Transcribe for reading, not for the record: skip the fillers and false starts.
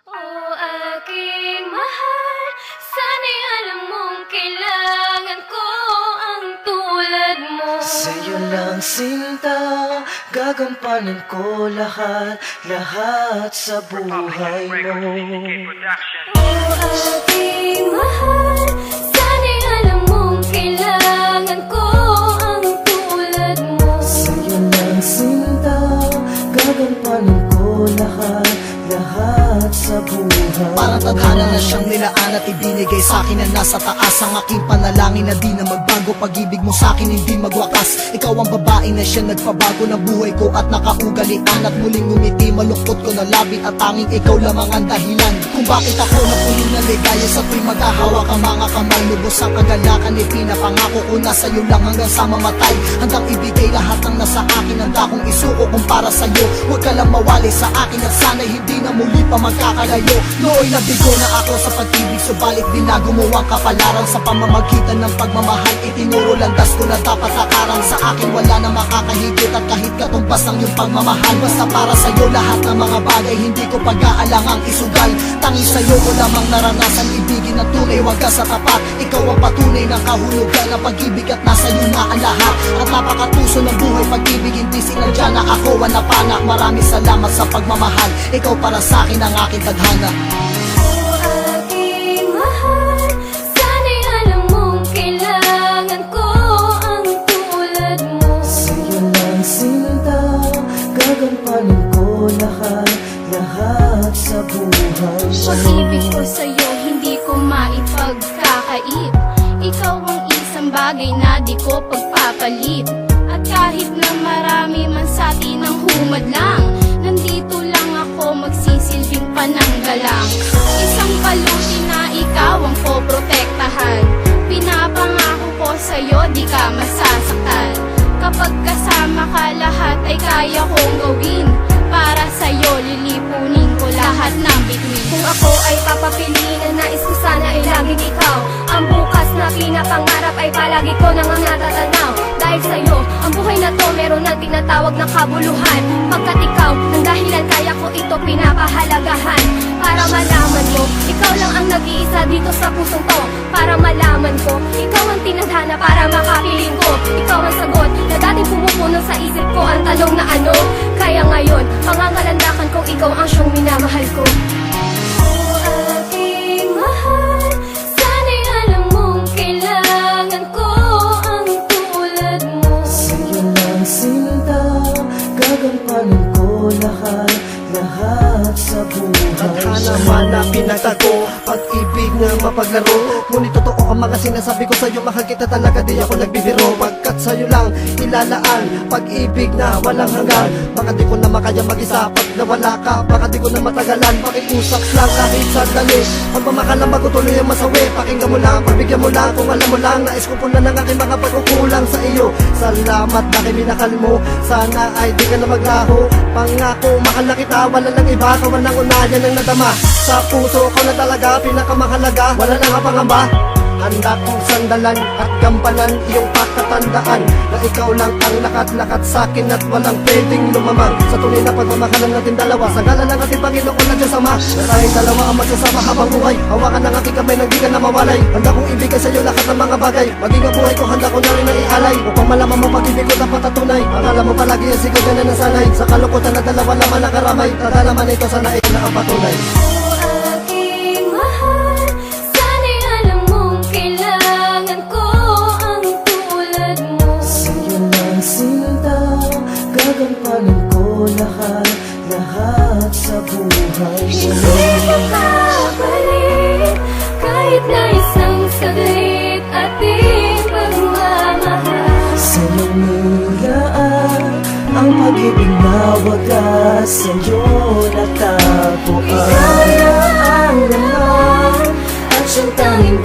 Oh aking mahal, sana'y alam mong kailangan ko ang tulad mo. Sa'yo lang sinta, gagampanan ko lahat sa buhay mo. Oh aking mahal, sana'y alam mong kailangan ko ang tulad mo. Sa'yo lang sinta, gagampanan ko lahat sa buhay. Parang tadhana na siyang nilaan at ibinigay sa'kin na nasa taas. Ang aking panalangin na di na magbago, pag-ibig mo sa'kin hindi magwakas. Ikaw ang babae na siya nagpabago ng buhay ko at nakaugalian. At muling ngumiti, malungkot ko na labi at tanging ikaw lamang ang dahilan kung bakit ako napunin na ligaya. Sa tuwing maghahawak ang mga kamay, lubos ang kagalakan, ipinapangako ko na sa'yo lang hanggang sa mamatay. Handang ibigay lahat ng nasa akin, handa kong isuko kung para sa'yo. Huwag ka lang mawali sa akin at sana'y hindi na muli pa magkakalayo. Nooy nabigo na ako sa pag-ibig, subalit binago mo ang kapalaran. Sa pamamagitan ng pagmamahal, itinuro landas ko na dapat lakaran. Sa akin wala na makakahigit at kahit katumbas ng iyong pagmamahal. Basta para sa'yo lahat ng mga bagay, hindi ko pag-aalangang isugal. Tangi sa'yo ko lamang naranasan, ibigin ng tunay, wag ka sa tapat. Ikaw ang patunay ng kahulugan ng pag-ibig at nasa iyo na ang lahat. At napakatuso ng buhay, pag-ibig hindi sinadya na ako ang napanak. Maraming salamat sa pagmamahal, ikaw para sa akin ang aking tadhana. Oh aking mahal, sana'y alam mong kailangan ko ang tulad mo. Sa'yo lang sinta, gagampanan ko lahat sa buhay mo. Pag-ibig ko sa'yo, hindi ko maipagkakait. Ikaw ang isang bagay na di ko pagpapalit. At kahit na marami man sa atin ang humadlang, nandito lang ako magsisilbing pananggalang. Isang paluti na ikaw ang poprotektahan. Pinapangako ko sa'yo, di ka masasaktan. Kapag kasama ka, lahat ay kaya kong gawin. Para sa'yo, lilipunin ko lahat ng bituin. Kung ako ay papapiliin, ang nais ko sana ay laging ikaw. Ang bukas na pinapangarap ay palagi ko nang natatanaw. Dahil sa'yo, ang buhay na to meron ng tinatawag na kabuluhan. Pagkat ikaw, ang dahilan kaya ko ito pinapahalagahan. Para malaman mo, ikaw lang ang nag-iisa dito sa pusong to. Para malaman ko, ikaw ang tinadhana para makapiling ko. Ikaw ang sagot na dating pumupuno sa isip ko. Ang tanong na ano, kaya ngayon, pangangalandakan kong ikaw ang siyang minamahal ko. Oh aking mahal, sana'y alam mong kailangan ko ang tulad mo. Sa'yo lang sinta, gagampanan ko lahat sa buhay Tadhana mo. man na pinagtago, pag-ibig na mapaglaro. Ngunit totoo ang mga sinasabi ko sa'yo, mahal kita talaga, di ako nagbibiro. Pagkat sa'yo lang ilalaan, pag-ibig na walang hanggan. Baka di ko na makaya mag-isa pag nawala ka, baka di ko na matagalan. Pakiusap lang kahit sandali, pagmamahal lang magtutuloy ang masawi. Pakinggan mo lang, pagbigyan mo lang, kung alam mo lang, nais ko punan ng aking mga pagkukulang sa iyo. Salamat na minakal mo, sana ay di ka na maglaho. Pangako, mahal na kita, wala lang iba, kawan ng unayan ang nadama. Sa puso ko na talaga, pinakamahalaga, wala na nga pangamba. Handa kong sandalan at gampanan iyong pakatandaan na ikaw lang ang lakat-lakat sa'kin at walang pwedeng lumamang. Sa tunay na pagmamahalan natin dalawa, sa ngalan ng ating Panginoon na Diyos Ama, na tayong dalawa ang magsasama habang buhay. Hawakan ng aking kamay nang di ka na mawalay. Handa kong ibigay sa'yo lahat ng mga bagay, maging ang buhay ko handa ko na rin na ialay. Upang malaman mo pag-ibig ko dapat at tunay, akala mo palagi ang sigaw ka na nasanay. Sa kalukutan na dalawa naman nakaramay, tatalaman ito sana ito na ang patunay. Oh aking mahal, sana'y alam mong kailangan ko ang tulad mo. Sa'yo lang sinta, gagampanan ko lahat sa buhay mo. Hindi ko kapalit kahit na isang saglit ating pagmamahal. Sa'yo nilaan ang pag-ibig na wagas, sa'yo natagpuan. Ikaw lang ang laman at siyang tanging